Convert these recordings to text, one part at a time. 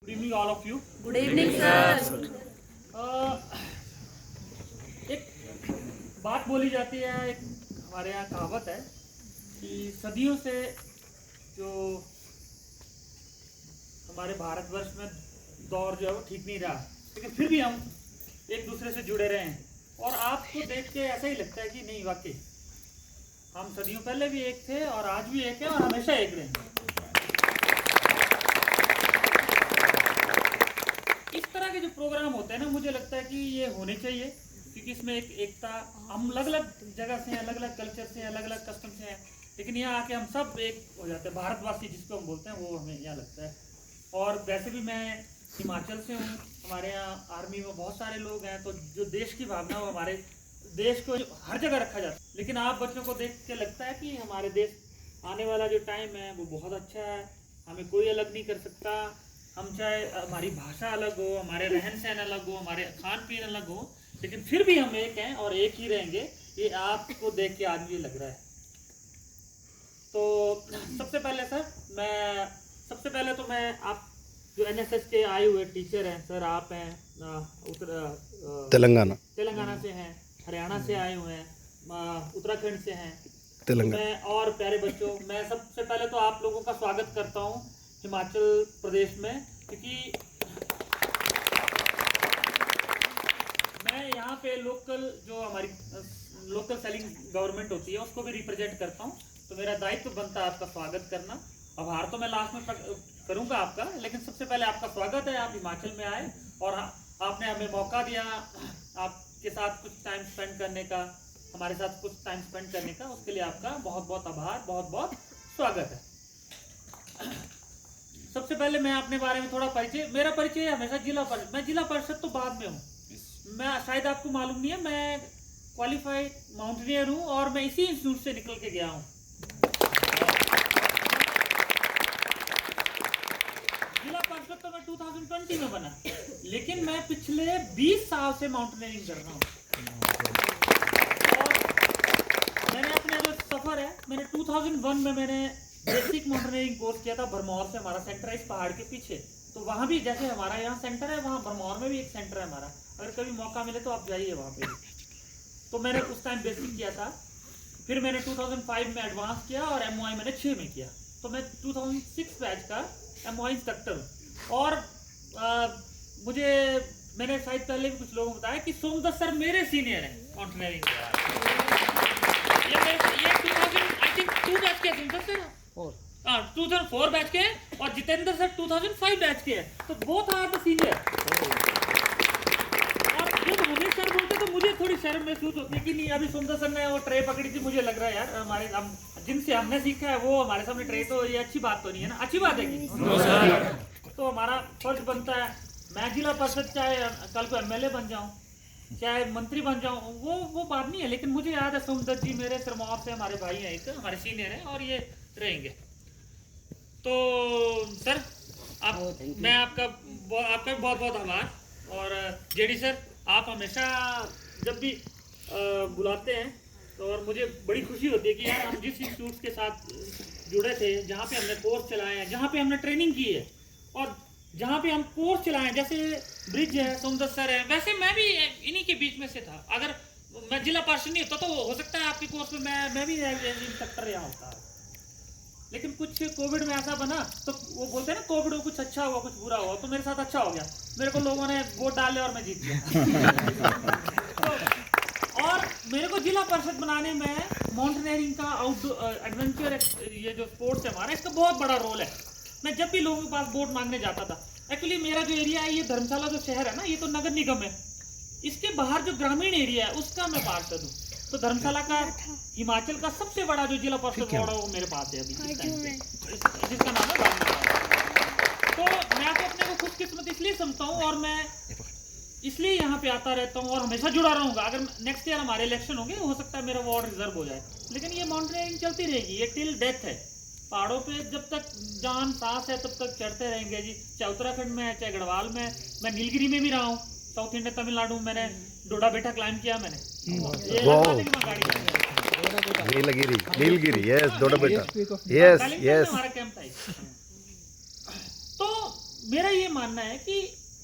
Good evening, all of you. Good evening, sir. एक बात बोली जाती है, एक हमारे यहाँ कहावत है कि सदियों से जो हमारे भारतवर्ष में दौर जो है वो ठीक नहीं रहा, लेकिन फिर भी हम एक दूसरे से जुड़े रहे हैं। और आपको देख के ऐसा ही लगता है कि नहीं, वाकई हम सदियों पहले भी एक थे और आज भी एक है और हमेशा एक रहेंगे। इस तरह के जो प्रोग्राम होते हैं ना, मुझे लगता है कि ये होने चाहिए, क्योंकि इसमें एक एकता, हम अलग अलग जगह से हैं, अलग अलग कल्चर से हैं, अलग अलग कस्टम से हैं, लेकिन यहाँ आके हम सब एक हो जाते हैं। भारतवासी जिसको हम बोलते हैं, वो हमें यहाँ लगता है। और वैसे भी मैं हिमाचल से हूँ, हमारे यहाँ आर्मी में बहुत सारे लोग हैं, तो जो देश की भावना वो हमारे देश को हर जगह रखा जाता है। लेकिन आप बच्चों को देख के लगता है कि हमारे देश आने वाला जो टाइम है वो बहुत अच्छा है, हमें कोई अलग नहीं कर सकता। हम चाहे हमारी भाषा अलग हो, हमारे रहन सहन अलग हो, हमारे खान पीन अलग हो, लेकिन फिर भी हम एक हैं और एक ही रहेंगे। ये आपको देख के आज भी लग रहा है। तो सबसे पहले तो मैं आप जो एनएसएस के आए हुए टीचर हैं, सर आप हैं, तेलंगाना से हैं, हरियाणा से आए हुए हैं, उत्तराखंड से हैं, मैं और प्यारे बच्चों, मैं सबसे पहले तो आप लोगों का स्वागत करता हूँ हिमाचल प्रदेश में, क्योंकि मैं यहाँ पे लोकल जो हमारी लोकल सेलिंग गवर्नमेंट होती है उसको भी रिप्रेजेंट करता हूँ, तो मेरा दायित्व बनता है आपका स्वागत करना। आभार तो मैं लास्ट में करूँगा आपका, लेकिन सबसे पहले आपका स्वागत है। आप हिमाचल में आए और आपने हमें मौका दिया आपके साथ कुछ टाइम स्पेंड करने का, हमारे साथ कुछ टाइम स्पेंड करने का, उसके लिए आपका बहुत बहुत आभार, बहुत बहुत स्वागत है। सबसे पहले मैं अपने बारे में थोड़ा मेरा परिचय हमेशा जिला परिषद, मैं जिला परिषद तो बाद में हूँ। मैं शायद आपको मालूम नहीं है, मैं क्वालिफाइड माउंटेनियर हूँ और मैं इसी इंस्टीट्यूट से निकल के गया हूँ। जिला परिषद तो मैं 2020 में बना, लेकिन मैं पिछले 20 साल से माउंटेनियरिंग कर रहा हूँ। और मैंने अपना जो सफर है, मैंने 2001 में मैंने बेसिक माउंटेनियरिंग कोर्स किया था भरमौर से, हमारा सेंटर है इस पहाड़ के पीछे। तो वहाँ भी जैसे हमारा यहाँ सेंटर है, वहाँ भरमौर में भी एक सेंटर है हमारा, अगर कभी मौका मिले तो आप जाइए वहाँ पे। तो मैंने उस टाइम बेसिक किया था, फिर मैंने 2005 में एडवांस किया और एमओआई मैंने 6 में किया। तो मैं 2006 बैच का एमओआई इंस्ट्रक्टर हूँ। और मैंने शायद पहले भी कुछ लोगों को बताया कि सोमदत्त सर मेरे सीनियर हैं माउंटेनियरिंग के। ये 2002 बैच के सोमदत्त सर, 2004 बैच के, और जितेंद्र सर 2005 बैच के हैं, तो बोथ आर द सीनियर। और जब हमें सर बोलते तो मुझे थोड़ी शर्म महसूस होती है कि नहीं, अभी सुंदर सर ने वो ट्रे पकड़ी थी, मुझे लग रहा है यार हमारे जिनसे हमने सीखा है वो हमारे सामने ट्रे, तो ये अच्छी बात तो नहीं है ना, अच्छी बात है कि तो हमारा फर्ज बनता है। मैं जिला परिषद चाहे कल को एमएलए बन जाऊं, चाहे मंत्री बन जाऊं, वो बात नहीं है, लेकिन मुझे याद है सोमदत्त जी मेरे सिरमौर से हमारे भाई हैं, एक हमारे सीनियर हैं और ये रहेंगे। तो सर मैं आपका भी बहुत बहुत आभार। और जेडी सर, आप हमेशा जब भी बुलाते हैं तो और मुझे बड़ी खुशी होती है कि यार हम जिस इंस्टीट्यूट के साथ जुड़े थे, जहाँ पे हमने कोर्स चलाए हैं, जहाँ पे हमने ट्रेनिंग की है और जहाँ पे हम कोर्स चलाए हैं, जैसे ब्रिज है, सोमदत्त सर है, वैसे मैं भी इन्हीं के बीच में से था। अगर मैं जिला पार्षद नहीं होता तो हो सकता है आपके कोर्स में मैं भी इंस्ट्रक्टर यहाँ होता। लेकिन कुछ कोविड में ऐसा बना, तो वो बोलते हैं ना कोविड में कुछ अच्छा हुआ कुछ बुरा हुआ, तो मेरे साथ अच्छा हो गया, मेरे को लोगों ने वोट डाले और मैं जीत गया। तो और मेरे को जिला परिषद बनाने में माउंटेनियरिंग का आउटडोर एडवेंचर ये जो स्पोर्ट्स है हमारा, इसका बहुत बड़ा रोल है। मैं जब भी लोगों के पास वोट मांगने जाता था, एक्चुअली मेरा जो एरिया है, ये धर्मशाला जो शहर है ना, ये तो नगर निगम है, इसके बाहर जो ग्रामीण एरिया है उसका मैं पार्षद हूँ। तो धर्मशाला का हिमाचल का सबसे बड़ा जो जिला परिषद वार्ड है वो मेरे पास है अभी जिसका नाम है धर्मशाला। तो मैं तो अपने को खुशकिस्मत इसलिए समझता हूँ और मैं इसलिए यहाँ पे आता रहता हूँ और हमेशा जुड़ा रहूंगा। अगर नेक्स्ट ईयर हमारे इलेक्शन होंगे, हो सकता है मेरा वार्ड रिजर्व हो जाए, लेकिन ये माउंटेनियरिंग चलती रहेगी, ये टिल डेथ है। पहाड़ों पे जब तक जान सांस है तब तक चढ़ते रहेंगे जी, चाहे उत्तराखंड में है चाहे गढ़वाल में। मैं नीलगिरी में भी रहा हूँ, साउथ इंडिया तमिलनाडु में मैंने डोडा बेटा क्लाइम किया मैंने। नीलगिरी, यस, डोडा बेटा, यस, यस। हमारा कैंप था। तो मेरा ये मानना है कि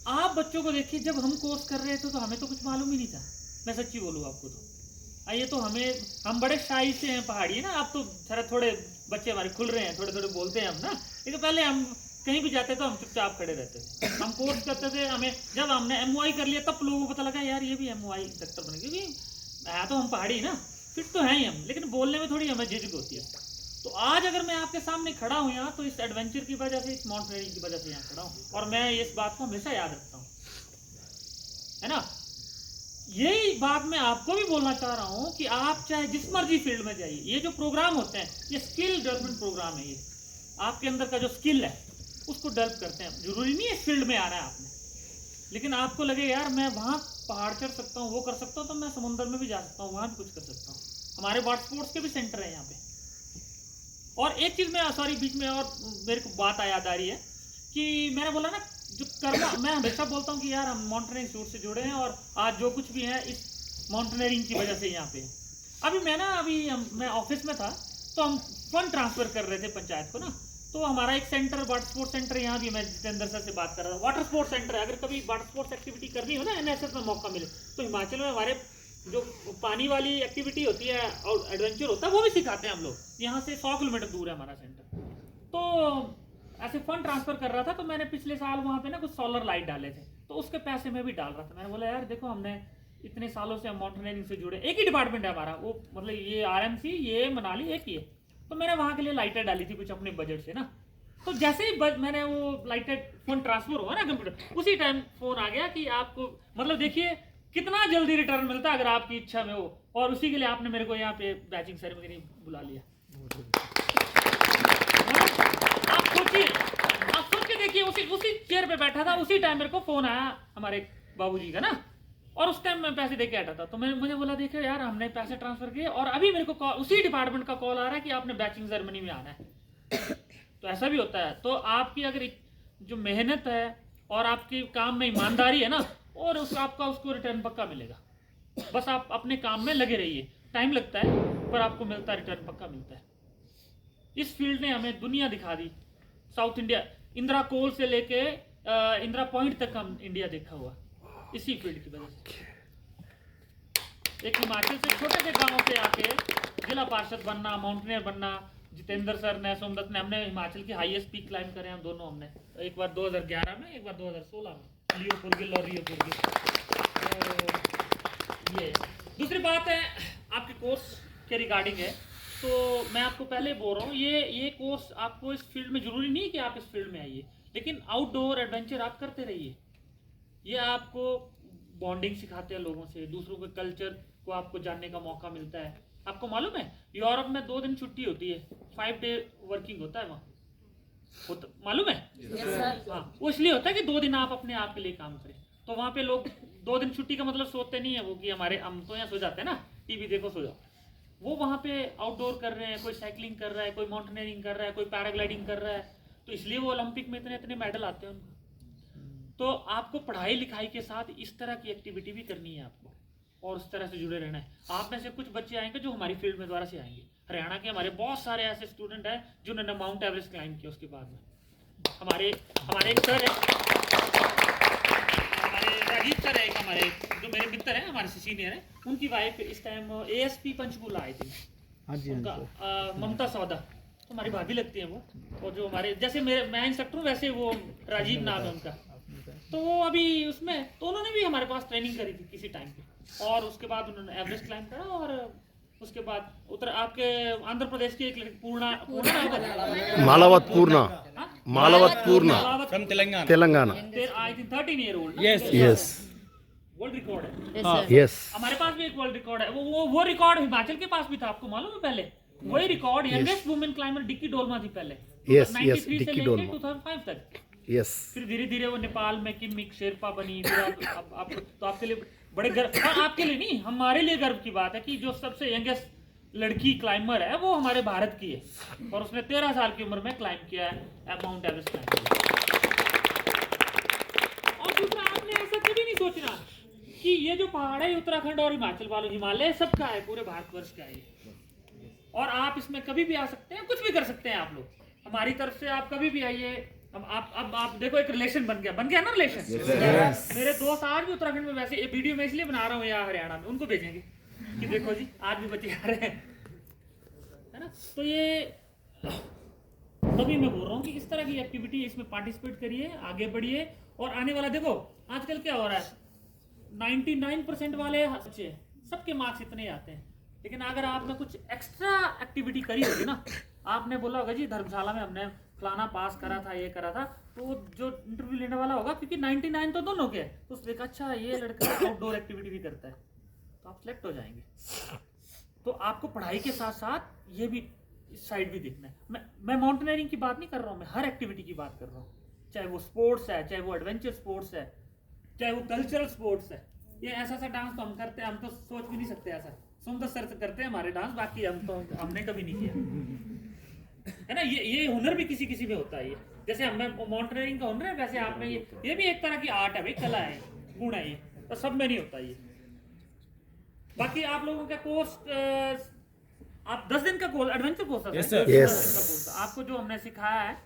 आप बच्चों को देखिए, जब हम कोर्स कर रहे थे तो हमें तो कुछ मालूम ही नहीं था, मैं सच्ची बोलूँ आपको तो। ये तो हम बड़े शाही से हैं, पहाड़ी है ना, आप तो जरा थोड़े बच्चे हमारे खुल रहे हैं, थोड़े थोड़े बोलते हैं हम ना, लेकिन पहले हम कहीं भी जाते तो हम चुपचाप खड़े रहते थे। हम कोर्स करते थे, हमें जब हमने MOI कर लिया तब लोगों को पता लगा यार ये भी MOI इंस्ट्रक्टर बने, क्योंकि तो हम पहाड़ी ना, फिट तो हैं ही हम, लेकिन बोलने में थोड़ी हमें झिझक होती है। तो आज अगर मैं आपके सामने खड़ा हूँ यहाँ, तो इस एडवेंचर की वजह से, इस माउंटेनियरिंग की वजह से यहाँ खड़ा हूँ, और मैं इस बात को हमेशा याद रखता हूँ, है ना। यही बात मैं आपको भी बोलना चाह रहा हूँ कि आप चाहे जिस मर्जी फील्ड में जाइए, ये जो प्रोग्राम होते हैं ये स्किल डेवलपमेंट प्रोग्राम है। ये आपके अंदर का जो स्किल है उसको डेवलप करते हैं। जरूरी नहीं है इस फील्ड में आना है आपने, लेकिन आपको लगे यार मैं वहाँ पहाड़ चढ़ सकता हूँ, वो कर सकता हूँ, तो मैं समुद्र में भी जा सकता हूँ, वहाँ भी कुछ कर सकता हूँ। हमारे वाटर स्पोर्ट्स के भी सेंटर है यहाँ पे। और एक चीज़ मैं सॉरी बीच में और मेरे को बात याद आ रही है कि मैंने बोला ना जो कर्मा, मैं हमेशा बोलता हूँ कि यार हम माउंटेनियरिंग शूट से जुड़े हैं और आज जो कुछ भी है इस माउंटेनियरिंग की वजह से यहाँ पे। अभी मैं ऑफिस में था तो हम फंड ट्रांसफर कर रहे थे पंचायत को ना, तो हमारा एक सेंटर वाटर स्पोर्ट्स सेंटर यहाँ भी, मैं जितेंद्र सर से बात कर रहा था, वाटर स्पोर्ट्स सेंटर है। अगर कभी वाटर स्पोर्ट्स एक्टिविटी करनी हो ना NSS में मौका मिले तो हिमाचल में हमारे जो पानी वाली एक्टिविटी होती है और एडवेंचर होता है वो भी सिखाते हैं हम लोग। यहाँ से 100 किलोमीटर दूर है हमारा सेंटर। तो ऐसे फंड ट्रांसफर कर रहा था, तो मैंने पिछले साल वहाँ पे ना कुछ सोलर लाइट डाले थे, तो उसके पैसे मैं भी डाल रहा था। मैंने बोला यार देखो हमने इतने सालों से हम माउंटेनियरिंग से जुड़े, एक ही डिपार्टमेंट है हमारा, वो मतलब ये RMC ये मनाली एक ही है, तो मैंने वहाँ के लिए लाइटें डाली थी कुछ अपने बजट से ना। तो जैसे ही मैंने वो लाइटेड फंड ट्रांसफर हुआ ना कंप्यूटर, उसी टाइम फोन आ गया कि आपको, मतलब देखिए कितना जल्दी रिटर्न मिलता है अगर आपकी इच्छा में हो, और उसी के लिए आपने मेरे को यहाँ पे बैचिंग सेरेमनी बुला लिया। आप सोच के देखिए, उसी चेयर पे बैठा था, उसी टाइम मेरे को फोन आया हमारे बाबूजी का ना, और उस टाइम मैं पैसे दे के हटा था। तो मुझे बोला देखो यार हमने पैसे ट्रांसफर किए और अभी मेरे को उसी डिपार्टमेंट का कॉल आ रहा है कि आपने बैचिंग सेरेमनी में आना है। तो ऐसा भी होता है। तो आपकी अगर जो मेहनत है और आपके काम में ईमानदारी है ना, और आपका उसको रिटर्न पक्का मिलेगा। बस आप अपने काम में लगे रहिए, टाइम लगता है पर आपको मिलता है, रिटर्न पक्का मिलता है। इस फील्ड ने हमें दुनिया दिखा दी। साउथ इंडिया, इंदिरा कोल से लेके इंदिरा पॉइंट तक हम इंडिया देखा हुआ इसी फील्ड की वजह से। एक हिमाचल से छोटे से गांव से आके जिला पार्षद बनना, माउंटेनियर बनना, जितेंद्र सर ने, सोमदत्त ने, हमने हिमाचल की हाईएस्ट पीक क्लाइम करे हम दोनों। हमने एक बार 2011 में, एक बार 2016 में, लियो फुरगिल और रियो फुरगिल। तो ये दूसरी बात है आपके कोर्स के रिगार्डिंग है, तो मैं आपको पहले बोल रहा हूँ ये कोर्स आपको इस फील्ड में, जरूरी नहीं कि आप इस फील्ड में आइए, लेकिन आउटडोर एडवेंचर आप करते रहिए। ये आपको बॉन्डिंग सिखाते हैं लोगों से, दूसरों के कल्चर को आपको जानने का मौका मिलता है। आपको मालूम है यूरोप में 2 दिन छुट्टी होती है, 5 डे वर्किंग होता है वहाँ, मालूम है? हाँ, वो इसलिए होता है कि 2 दिन आप अपने आप के लिए काम करें। तो वहाँ पे लोग 2 दिन छुट्टी का मतलब सोते नहीं है वो, कि हम तो यहाँ सो जाते हैं ना, टीवी देखो सो जाओ। वो वहाँ पे आउटडोर कर रहे हैं, कोई साइकिलिंग कर रहा है, कोई माउंटेनियरिंग कर रहा है, कोई पैराग्लाइडिंग कर रहा है, तो इसलिए वो ओलंपिक में इतने मेडल आते हैं उनको। तो आपको पढ़ाई लिखाई के साथ इस तरह की एक्टिविटी भी करनी है आपको, और उस तरह से जुड़े रहना है। आप में से कुछ बच्चे आएंगे जो हमारी फील्ड में द्वारा से आएंगे। हरियाणा के हमारे बहुत सारे ऐसे स्टूडेंट हैं जिन्होंने माउंट एवरेस्ट क्लाइम किया। उसके बाद में हमारे एक सर है, हमारे राजीव सर है, हमारे जो मेरे मित्र हैं, हमारे से सीनियर हैं, उनकी वाइफ इस टाइम ASP पंचकूला आई थी, उनका ममता सौदा, तो हमारी भाभी लगती है वो। और जो हमारे जैसे मैं इंस्ट्रक्टर हूँ वैसे वो राजीव नाम है उनका, तो वो अभी उसमें, तो उन्होंने भी हमारे पास ट्रेनिंग करी थी किसी टाइम पे, और उसके बाद उन्होंने एवरेस्ट क्लाइम करा। और उसके बाद आपके आंध्र प्रदेश की एक पूर्णा मालावत पूर्णा from Telangana. I think 13 year old. Yes world record है। यस हमारे पास भी एक वर्ल्ड रिकॉर्ड है। वो रिकॉर्ड हिमाचल के पास भी था, आपको मालूम है? पहले वही record youngest women climber Dicky Dolma थी पहले। यस 93 डिक्की से डोलमा, लेके 2005 तक। यस। फिर धीरे धीरे वो नेपाल में किमिक शेरपा बनी। फिर आप तो आपके लिए बड़े गर्व, और आपके लिए नहीं, हमारे लिए गर्व की बात है कि जो सबसे यंगेस्ट लड़की क्लाइंबर है वो हमारे भारत की है, और उसने 13 साल की उम्र में क्लाइम किया है माउंट एवरेस्ट क्लाइम किया। और दूसरा, आपने ऐसा कभी नहीं सोचना कि ये जो पहाड़ है उत्तराखंड और हिमाचल वालों, हिमालय सबका है, पूरे भारतवर्ष का है, और आप इसमें कभी भी आ सकते हैं, कुछ भी कर सकते हैं आप लोग। हमारी तरफ से आप कभी भी आइए, अब आप देखो एक रिलेशन बन गया ना रिलेशन। मेरे दोस्त आज भी उत्तराखंड में, वैसे ये वीडियो मैं इसलिए बना रहा हूँ या हरियाणा में, उनको भेजेंगे कि देखो जी आज भी बच्चे आ रहे हैं, है ना। तो ये तभी मैं बोल रहा हूँ कि इस तरह की एक्टिविटी इसमें पार्टिसिपेट करिए, आगे बढ़िए। और आने वाला देखो आजकल क्या हो रहा है, 99% वाले बच्चे सबके मार्क्स इतने आते हैं, लेकिन अगर आपने कुछ एक्स्ट्रा एक्टिविटी करी होगी ना, आपने बोला होगा जी धर्मशाला में हमने फलाना पास करा था, ये करा था, तो जो इंटरव्यू लेने वाला होगा, क्योंकि 99 तो दोनों के, तो उसने देखा अच्छा ये लड़का आउटडोर एक्टिविटी भी करता है, तो आप सिलेक्ट हो जाएंगे। तो आपको पढ़ाई के साथ साथ ये भी इस साइड भी देखना है। मैं माउंटेनियरिंग की बात नहीं कर रहा हूँ, मैं हर एक्टिविटी की बात कर रहा हूँ, चाहे वो स्पोर्ट्स है, चाहे वो एडवेंचर स्पोर्ट्स है, चाहे वो कल्चरल स्पोर्ट्स है। ये ऐसा डांस तो हम करते हैं, हम तो सोच भी नहीं सकते ऐसा। सुंदर सर से करते हैं हमारे डांस, बाकी हमने कभी नहीं किया, है ना। ये हुनर भी किसी किसी में होता है। ये जैसे हमें माउंटेनियरिंग का हुनर है, वैसे आप में ये भी एक तरह की आर्ट है भाई, कला है, गुण है, ये तो सब में नहीं होता ये। बाकी आप लोगों का कोर्स, आप 10 दिन का कोर्स, एडवेंचर कोर्स है, 10 दिन का कोर्स आपको जो हमने सिखाया है,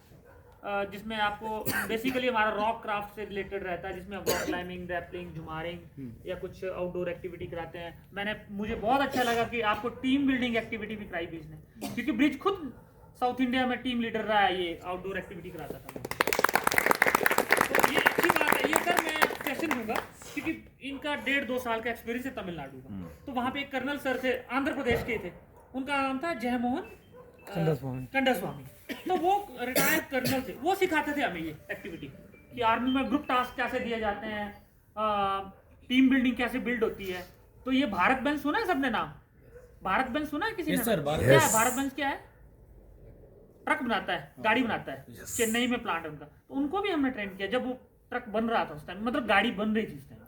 जिसमें आपको बेसिकली हमारा रॉक क्राफ्ट से रिलेटेड रहता है, जिसमें रॉक क्लाइंबिंग, रैपलिंग, जुमारिंग या कुछ आउटडोर एक्टिविटी कराते हैं। मुझे बहुत अच्छा लगा कि आपको टीम बिल्डिंग एक्टिविटी भी कराई ब्रिज ने, क्योंकि ब्रिज खुद साउथ इंडिया में टीम लीडर रहा है, ये आउटडोर एक्टिविटी कराता था। तो ये अच्छी बात है, ये सर मैं सेशन दूंगा, क्योंकि इनका 1.5-2 साल का एक्सपीरियंस है तमिलनाडु का। तो वहाँ पे एक कर्नल सर थे, आंध्र प्रदेश के थे, उनका नाम था जयमोहन कंडास्वामी। तो वो रिटायर्ड कर्नल थे, वो सिखाते थे हमें ये एक्टिविटी कि आर्मी में ग्रुप टास्क कैसे दिए जाते हैं, टीम बिल्डिंग कैसे बिल्ड होती है। तो ये भारत बेंच सुना है सबने नाम? भारत बेंच सुना है किसी ने? क्या है भारत बेंच? क्या है? ट्रक बनाता है, गाड़ी बनाता है, चेन्नई में प्लांट है उनका। तो उनको भी हमने ट्रेन किया जब वो ट्रक बन रहा था उस टाइम, मतलब गाड़ी बन रही थी उस टाइम।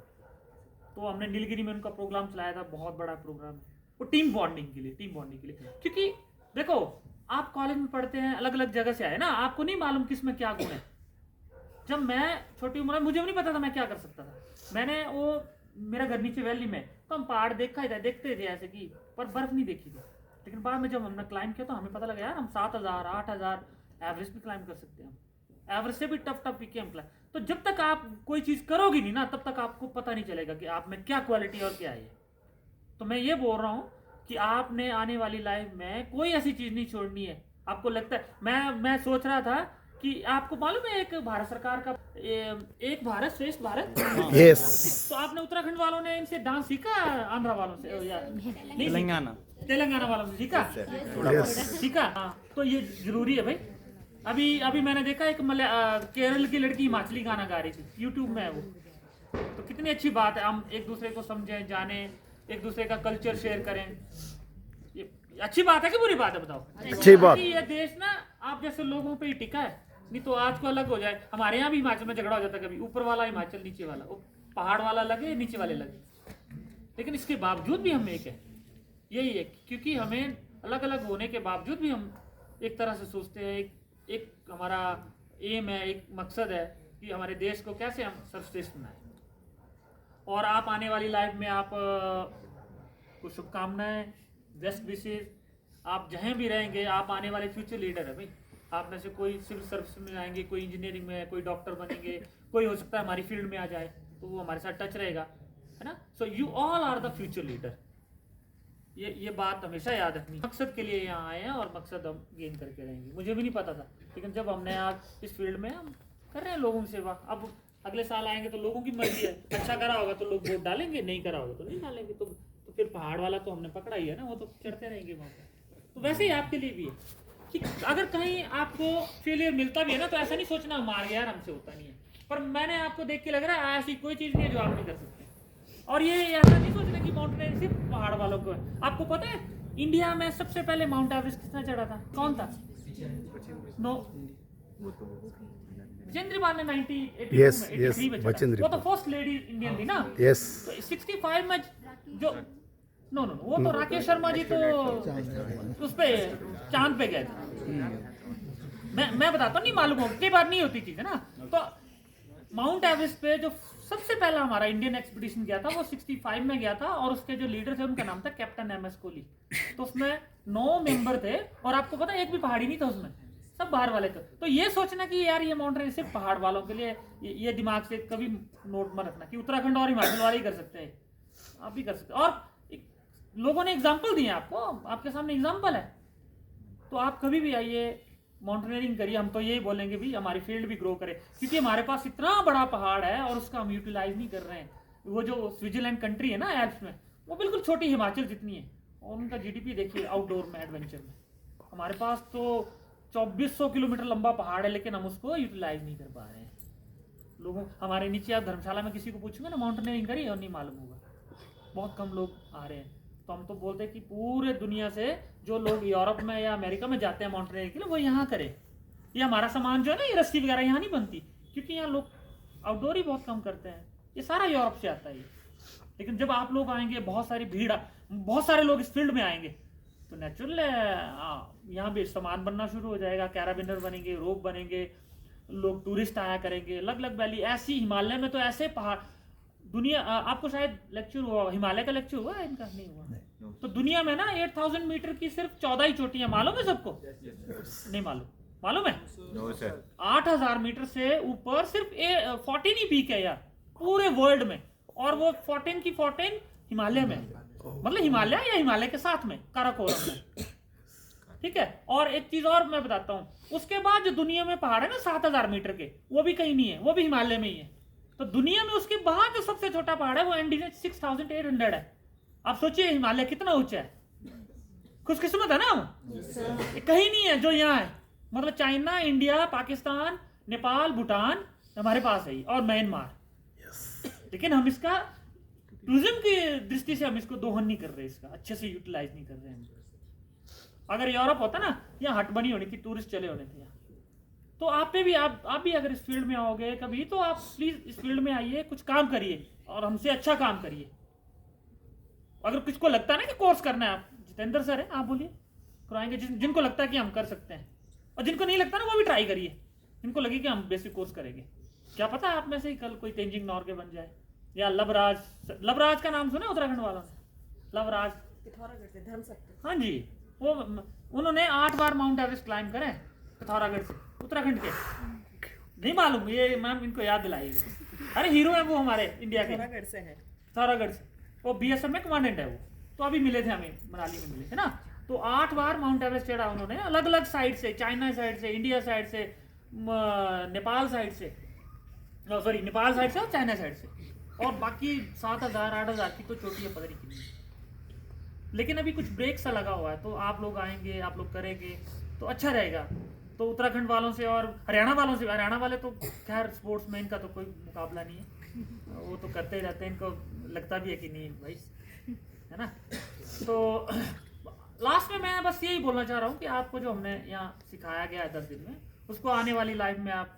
तो हमने नीलगिरी में उनका प्रोग्राम चलाया था, बहुत बड़ा प्रोग्राम है वो, टीम बॉन्डिंग के लिए। क्योंकि देखो आप कॉलेज में पढ़ते हैं, अलग अलग जगह से आए ना, आपको नहीं मालूम किस में क्या गुण है। जब मैं छोटी उम्र में, मुझे भी नहीं पता था मैं क्या कर सकता था। मैंने वो, मेरा घर नीचे वैली में, तो हम पहाड़ देखते थे ऐसे कि, पर बर्फ नहीं देखी थी। लेकिन बाद में जब हमने क्लाइंब किया तो हमें पता लगा यार हम 7000 8000 एवरेज भी क्लाइंब कर सकते हैं। एवरेज से भी टफ पीके हम क्लाइंब। तो जब तक आप कोई चीज़ करोगी नहीं ना, तब तक आपको पता नहीं चलेगा कि आप में क्या क्वालिटी और क्या है। तो मैं ये बोल रहा हूँ कि आपने आने वाली लाइफ में कोई ऐसी चीज़ नहीं छोड़नी है। आपको लगता है, मैं सोच रहा था कि आपको मालूम है एक भारत सरकार का एक भारत श्रेष्ठ भारत, यस, तो आपने उत्तराखंड वालों ने इनसे डांस सीखा, आंध्रा वालों से या तेलंगाना वालों से सीखा? हाँ, तो ये जरूरी है भाई। अभी मैंने देखा एक केरल की लड़की हिमाचली गाना गा रही थी, यूट्यूब में है वो। तो कितनी अच्छी बात है, हम एक दूसरे को समझें, जाने, एक दूसरे का कल्चर शेयर करें। ये अच्छी बात है कि बुरी बात है बताओ? अच्छी बात। ये देश ना आप जैसे लोगों पे ही टिका है, नहीं तो आज को अलग हो जाए। हमारे यहाँ भी हिमाचल में झगड़ा हो जाता है कभी, ऊपर वाला हिमाचल, नीचे वाला, वो पहाड़ वाला लगे, नीचे वाले लगे। लेकिन इसके बावजूद भी हम एक है, यही है, क्योंकि हमें अलग अलग होने के बावजूद भी हम एक तरह से सोचते हैं। एक हमारा एम है, एक मकसद है कि हमारे देश को कैसे हम सर्वश्रेष्ठ बनाएं। और आप आने वाली लाइफ में आप को शुभकामनाएं, बेस्ट विशेष। आप जहाँ भी रहेंगे, आप आने वाले फ्यूचर लीडर है भाई। आप में से कोई सिविल सर्विस में आएंगे, कोई इंजीनियरिंग में, कोई डॉक्टर बनेंगे, कोई हो सकता है हमारी फील्ड में आ जाए, तो वो हमारे साथ टच रहेगा, है ना। So you all are the future leader. ये बात हमेशा याद रखनी। मकसद के लिए यहाँ आए हैं और मकसद हम गेन करके रहेंगे। मुझे भी नहीं पता था, लेकिन जब हमने आज इस फील्ड में हम कर रहे हैं लोगों की सेवा। अब अगले साल आएंगे तो लोगों की मर्जी है, अच्छा करा होगा तो लोग वोट डालेंगे, नहीं करा होगा तो नहीं डालेंगे। तो फिर पहाड़ वाला तो हमने पकड़ा ही है ना, वो तो चढ़ते रहेंगे वहाँ पर। तो वैसे ही आपके लिए भी है कि अगर कहीं आपको फेलियर मिलता भी है ना, तो ऐसा नहीं सोचना मार गया यार हमसे होता नहीं है। पर मैंने आपको देख के लग रहा है ऐसी कोई चीज़ नहीं है जो आप नहीं कर सकते। और ये ऐसा नहीं सोचना कि माउंटेनियरिंग सिर्फ पहाड़ वालों को है। आपको पता है इंडिया में सबसे पहले माउंट एवरेस्ट किसने चढ़ा था? कौन था? बचेंद्री पाल ने 1983 में चढ़ा। वो तो फर्स्ट लेडी इंडियन थी ना। यस। तो 65 में जो नो वो तो राकेश शर्मा जी तो उस पे चांद पे गए थे। मैं बताता हूँ, नहीं मालूम हो कई बार नहीं होती चीज है ना। तो माउंट एवरेस्ट पे जो सबसे पहला हमारा इंडियन एक्सपीडिशन गया था वो 65 में गया था, और उसके जो लीडर थे उनका नाम था कैप्टन MS कोहली। तो उसमें 9 मेंबर थे, और आपको पता है एक भी पहाड़ी नहीं था उसमें, सब बाहर वाले। तो ये सोचना कि यार ये माउंटेन सिर्फ पहाड़ वालों के लिए, ये दिमाग से कभी नोट में रखना कि उत्तराखंड और हिमाचल वाले ही कर सकते हैं, आप भी कर सकते हैं। और लोगों ने एग्जाम्पल दिए आपको, आपके सामने एग्जाम्पल है। तो आप कभी भी आइए, माउंटेनियरिंग करिए। हम तो यही बोलेंगे भी हमारी फील्ड भी ग्रो करे, क्योंकि हमारे पास इतना बड़ा पहाड़ है और उसका हम यूटिलाइज नहीं कर रहे हैं। वो जो स्विट्जरलैंड कंट्री है ना एल्प्स में, वो बिल्कुल छोटी हिमाचल जितनी है, और उनका जीडीपी देखिए आउटडोर में, एडवेंचर में। हमारे पास तो 2400 किलोमीटर लंबा पहाड़ है, लेकिन हम उसको यूटिलाइज नहीं कर पा रहे हैं। लोगों हमारे नीचे आप धर्मशाला में किसी को पूछेंगे ना माउंटेनियरिंग करिए, और नहीं मालूम होगा, बहुत कम लोग आ रहे हैं। तो हम तो बोलते हैं कि पूरे दुनिया से जो लोग यूरोप में या अमेरिका में जाते हैं माउंटेनियरिंग के लिए, वो यहाँ करें। ये हमारा सामान जो है ना, ये रस्सी वगैरह यहाँ नहीं बनती, क्योंकि यहाँ लोग आउटडोर ही बहुत कम करते हैं। ये सारा यूरोप से आता है ये। लेकिन जब आप लोग आएंगे, बहुत सारी भीड़, बहुत सारे लोग इस फील्ड में आएंगे, तो नेचुरल यहाँ भी सामान बनना शुरू हो जाएगा। कैराबिनर बनेंगे, रोप बनेंगे, लोग टूरिस्ट आया करेंगे। अलग अलग वैली ऐसी, हिमालय में तो ऐसे पहाड़, दुनिया आपको शायद लेक्चर हुआ, हिमालय का लेक्चर हुआ है इनका? नहीं हुआ। तो दुनिया में ना 8000 मीटर की सिर्फ 14 ही चोटियां, मालूम है सबको? नहीं मालूम? मालूम है? 8000 मीटर से ऊपर सिर्फ 14 ही पीक है यार पूरे वर्ल्ड में, और वो 14 की 14 हिमालय में, मतलब हिमालय या हिमालय के साथ में काराकोरम में, ठीक है। और एक चीज और मैं बताता हूँ, उसके बाद जो दुनिया में पहाड़ है ना 7000 मीटर के, वो भी कहीं नहीं है, वो भी हिमालय में ही है। तो दुनिया में उसके बाद जो सबसे छोटा पहाड़ है वो एंडीज 6800 है। आप सोचिए हिमालय कितना ऊंचा है। खुशकिस्मत है ना हम, कहीं नहीं है जो यहाँ है। मतलब चाइना, इंडिया, पाकिस्तान, नेपाल, भूटान हमारे पास है, और म्यांमार। लेकिन हम इसका टूरिज्म की दृष्टि से हम इसको दोहन नहीं कर रहे, इसका अच्छे से यूटिलाइज नहीं कर रहे हैं। अगर यूरोप होता ना, यहाँ हट बनी होनी थी, टूरिस्ट चले होने थे यहाँ। तो आप पे भी, आप भी अगर इस फील्ड में आओगे कभी, तो आप प्लीज इस फील्ड में आइए, कुछ काम करिए, और हमसे अच्छा काम करिए। अगर किसको लगता है ना कि कोर्स करना है, आप जितेंद्र सर है, आप बोलिए, कराएंगे। जिनको लगता है कि हम कर सकते हैं, और जिनको नहीं लगता ना, वो भी ट्राई करिए। जिनको लगे कि हम बेसिक कोर्स करेंगे, क्या पता आप में से ही कल कोई तेंजिंग नॉर्गे बन जाए, या लवराज का नाम सुना उत्तराखंड वालों ने? लवराज पिथौरागढ़ से धर्म सकते। हाँ जी, वो उन्होंने 8 बार माउंट एवरेस्ट क्लाइंब करे पिथौरागढ़ से, उत्तराखंड के। नहीं मालूम? ये मैम इनको याद दिलाइए। अरे हीरो है वो हमारे इंडिया के, पिथौरागढ़ से है। पिथौरागढ़ से, वो बीएसएफ में कमांडेंट है वो। तो अभी मिले थे हमें, मनाली में मिले थे ना। तो 8 बार माउंट एवरेस्ट चढ़ा उन्होंने, अलग अलग साइड से, चाइना साइड से, इंडिया साइड से, नेपाल साइड से, सॉरी नेपाल साइड से और चाइना साइड से, और बाकी 7000 8000 की तो चोटी है, पता नहीं कितनी। लेकिन अभी कुछ ब्रेक सा लगा हुआ है, तो आप लोग आएंगे, आप लोग करेंगे तो अच्छा रहेगा। तो उत्तराखंड वालों से और हरियाणा वालों से, हरियाणा वाले तो खैर स्पोर्ट्स में इनका तो कोई मुकाबला नहीं है, वो तो करते ही रहते हैं, इनको लगता भी है कि नहीं भाई, है ना। तो लास्ट में मैं बस यही बोलना चाह रहा हूँ कि आपको जो हमने यहाँ सिखाया गया है 10 दिन में, उसको आने वाली लाइफ में आप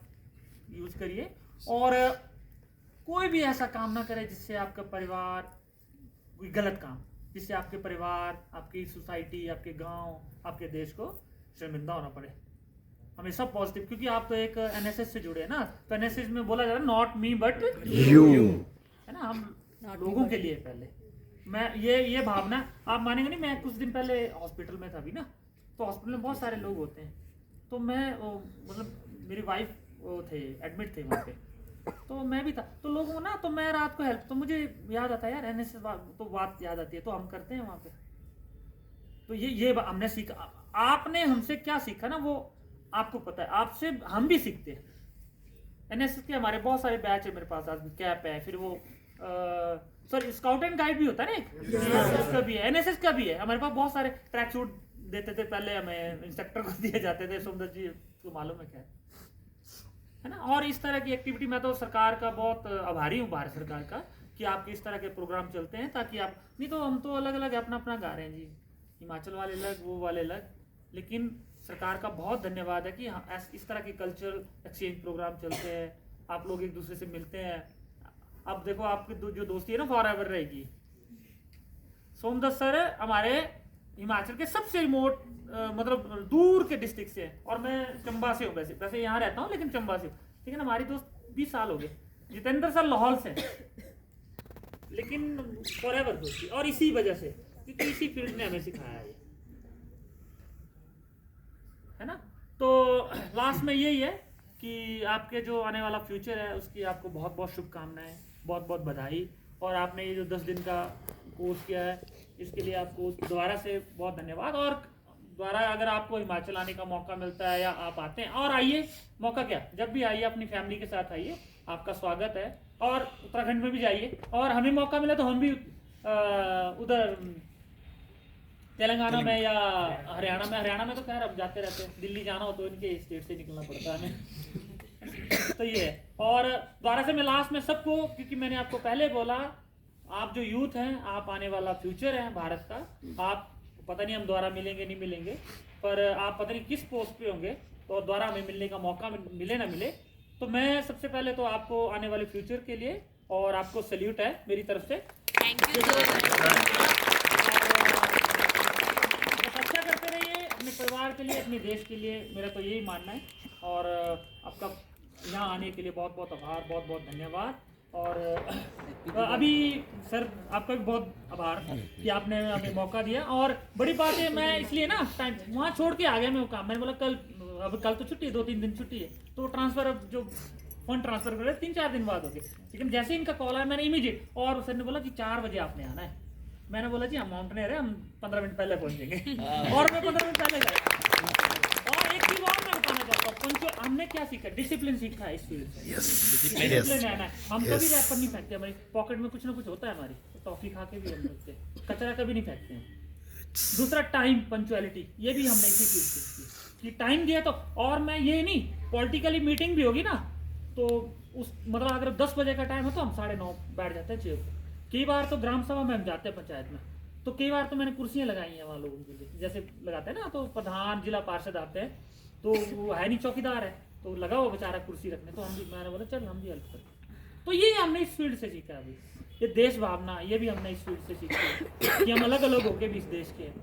यूज करिए, और कोई भी ऐसा काम ना करे जिससे आपका परिवार, कोई गलत काम जिससे आपके परिवार, आपकी सोसाइटी, आपके गांव, आपके देश को शर्मिंदा होना पड़े। हमेशा पॉजिटिव, क्योंकि आप तो एक एनएसएस से जुड़े हैं ना, तो एनएसएस में बोला जाता है नॉट मी बट यू, है ना, हम लोगों के लिए पहले। मैं ये भावना, आप मानेंगे नहीं, मैं कुछ दिन पहले हॉस्पिटल में था अभी ना, तो हॉस्पिटल में बहुत सारे लोग होते हैं, तो मैं मतलब मेरी वाइफ थे, एडमिट थे वहाँ पे, तो मैं भी था, तो लोगों को ना, तो मैं रात को हेल्प, तो मुझे याद आता है यार एनएसएस, तो बात याद आती है, तो हम करते हैं वहाँ पे। तो ये हमने सीखा, आपने हमसे क्या सीखा ना, वो आपको पता है, आपसे हम भी सीखते हैं। एनएसएस के हमारे बहुत सारे बैच है मेरे पास, आज कैप है, फिर वो सॉरी स्काउट एंड गाइड भी होता है ना, एक का भी है, एनएसएस का भी है हमारे पास। बहुत सारे ट्रैक सूट देते थे पहले, हमें इंस्ट्रक्टर को दिए जाते थे, सोमदत्त जी को मालूम है क्या है ना। और इस तरह की एक्टिविटी, मैं तो सरकार का बहुत आभारी हूँ, भारत सरकार का, कि आपके इस तरह के प्रोग्राम चलते हैं, ताकि आप, नहीं तो हम तो अलग अलग अपना अपना गा रहे हैं जी, हिमाचल वाले अलग, वो वाले अलग, लेकिन सरकार का बहुत धन्यवाद है कि इस तरह के कल्चरल एक्सचेंज प्रोग्राम चलते हैं, आप लोग एक दूसरे से मिलते हैं। अब देखो आपकी जो दोस्ती है ना फॉर एवर रहेगी। सोमदत्त सर हमारे हिमाचल के सबसे रिमोट मतलब दूर के डिस्ट्रिक्ट से है, और मैं चंबा से हूँ, वैसे यहाँ रहता हूँ लेकिन चंबा से हूँ, लेकिन हमारी दोस्त 20 साल हो गए। जितेंद्र सर लाहौल से, लेकिन फॉर एवर दोस्ती, और इसी वजह से, क्योंकि इसी फील्ड ने हमें सिखाया है ना। तो लास्ट में यही है कि आपके जो आने वाला फ्यूचर है उसकी आपको बहुत बहुत शुभकामनाएं, बहुत बहुत बधाई। और आपने ये जो 10 दिन का कोर्स किया है इसके लिए आपको दोबारा से बहुत धन्यवाद। और दोबारा अगर आपको हिमाचल आने का मौका मिलता है या आप आते हैं, और आइए, मौका क्या, जब भी आइए अपनी फैमिली के साथ आइए, आपका स्वागत है। और उत्तराखंड में भी जाइए, और हमें मौका मिला तो हम भी उधर तेलंगाना में या हरियाणा में तो खैर अब जाते रहते हैं, दिल्ली जाना हो तो इनके स्टेट से निकलना पड़ता है हमें। तो ये है। और दोबारा से मैं लास्ट में सबको, क्योंकि मैंने आपको पहले बोला, आप जो यूथ हैं, आप आने वाला फ्यूचर है भारत का। आप पता नहीं हम दोबारा मिलेंगे नहीं मिलेंगे, पर आप पता नहीं किस पोस्ट पे होंगे, तो दोबारा हमें मिलने का मौका मिले ना मिले, तो मैं सबसे पहले तो आपको आने वाले फ्यूचर के लिए और आपको सैल्यूट है मेरी तरफ से। अच्छा करते रहिए अपने परिवार के लिए, अपने देश के लिए, मेरा तो यही मानना है। और आपका यहाँ आने के लिए बहुत बहुत आभार, बहुत बहुत धन्यवाद। और अभी सर आपका भी बहुत आभार कि आपने हमें मौका दिया। और बड़ी बात है, मैं इसलिए ना टाइम वहाँ छोड़ के आ गया मैं वो काम। मैंने बोला कल तो छुट्टी है, 2-3 दिन छुट्टी है, तो ट्रांसफर अब जो फंड ट्रांसफर कर रहे 3-4 दिन बाद हो गए। लेकिन जैसे इनका कॉल आया मैंने इमीडिएट, और सर ने बोला कि 4 बजे आपने आना है। मैंने बोला जी हम माउंटेनियर है, हम 15 मिनट पहले पहुंचेंगे। और मैं 15 मिनट पहले गया। और एक चीज और मैं बताना चाहता हूँ, पंचो हमने क्या सीखा, डिसिप्लिन सीखा है इस फील्ड से। डिसिप्लिन रहना है। हम कभी रैपर नहीं फेंकते, हमारी पॉकेट में कुछ ना कुछ होता है, हमारी टॉफी खा के भी हम लोग कचरा कभी नहीं फेंकते हैं। दूसरा टाइम, पंचुअलिटी, ये भी हमने इसी फील्ड से सीखी कि टाइम दिया तो। और मैं ये नहीं, पॉलिटिकली मीटिंग भी होगी ना, तो उस मतलब अगर 10 बजे का टाइम है तो हम 9:30 बैठ जाते हैं चेयर पर। कई बार तो ग्राम सभा में हम जाते हैं पंचायत में, तो कई बार तो मैंने कुर्सियां लगाई हैं वहाँ लोगों के लिए, जैसे लगाते हैं ना, तो प्रधान जिला पार्षद आते हैं, तो वो है नहीं चौकीदार है, तो लगा वो बेचारा कुर्सी रखने, तो हम भी, मैंने बोला चल हम भी हेल्प करें। तो ये हमने इस फील्ड से सीखा अभी, ये देश भावना, ये भी हमने इस फील्ड से सीखा कि हम अलग अलग होके भी इस देश के हैं।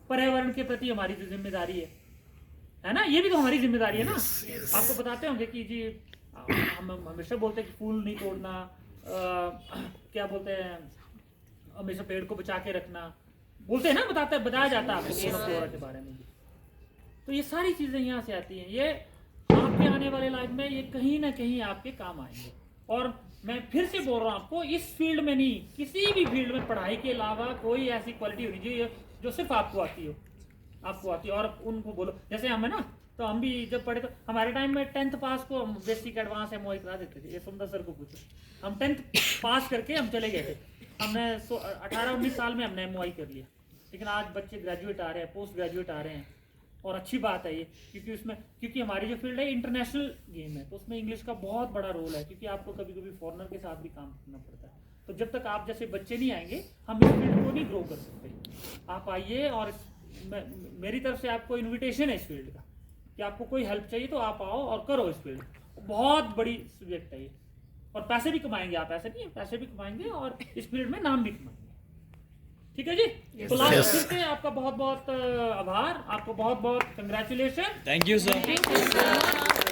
पर्यावरण के प्रति हमारी जो जिम्मेदारी है ना, ये भी तो हमारी जिम्मेदारी है ना। आपको बताते होंगे कि जी हम हमेशा बोलते हैं कि फूल नहीं तोड़ना, क्या बोलते हैं, हमेशा पेड़ को बचा के रखना, बोलते हैं ना, बताया जाता है आपको फ्लोरा के बारे में भी। तो ये सारी चीजें यहाँ से आती हैं, ये आपके आने वाले लाइफ में ये कहीं ना कहीं आपके काम आएंगे। और मैं फिर से बोल रहा हूँ आपको, इस फील्ड में नहीं, किसी भी फील्ड में पढ़ाई के अलावा कोई ऐसी क्वालिटी होनी चाहिए जो सिर्फ आपको आती हो, आपको आती है। और उनको बोलो, जैसे हम है ना, तो हम भी जब पढ़े तो हमारे टाइम में 10th पास को हम बेसिक एडवांस एमओआई करा देते थे। ये सुंदर सर को पूछो, हम 10th पास करके हम चले गए थे। हमने 18-19 साल में हमने एमओआई कर लिया। लेकिन आज बच्चे ग्रेजुएट आ रहे हैं, पोस्ट ग्रेजुएट आ रहे हैं, और अच्छी बात है ये, क्योंकि हमारी जो फील्ड है इंटरनेशनल गेम है, तो उसमें इंग्लिश का बहुत बड़ा रोल है, क्योंकि आपको कभी कभी फॉरेनर के साथ भी काम करना पड़ता है। तो जब तक आप जैसे बच्चे नहीं आएंगे, हम इस फील्ड को नहीं ग्रो कर सकते। आप आइए, और मेरी तरफ से आपको इन्विटेशन है इस फील्ड का कि आपको कोई हेल्प चाहिए तो आप आओ और करो इस फील्ड। बहुत बड़ी सब्जेक्ट है ये, और पैसे भी कमाएंगे आप, ऐसे नहीं है, पैसे भी कमाएंगे और इस फील्ड में नाम भी कमाएंगे। ठीक है जी। तो लास्ट फिर से आपका बहुत बहुत आभार, आपको बहुत बहुत कंग्रेचुलेशन। Thank you sir.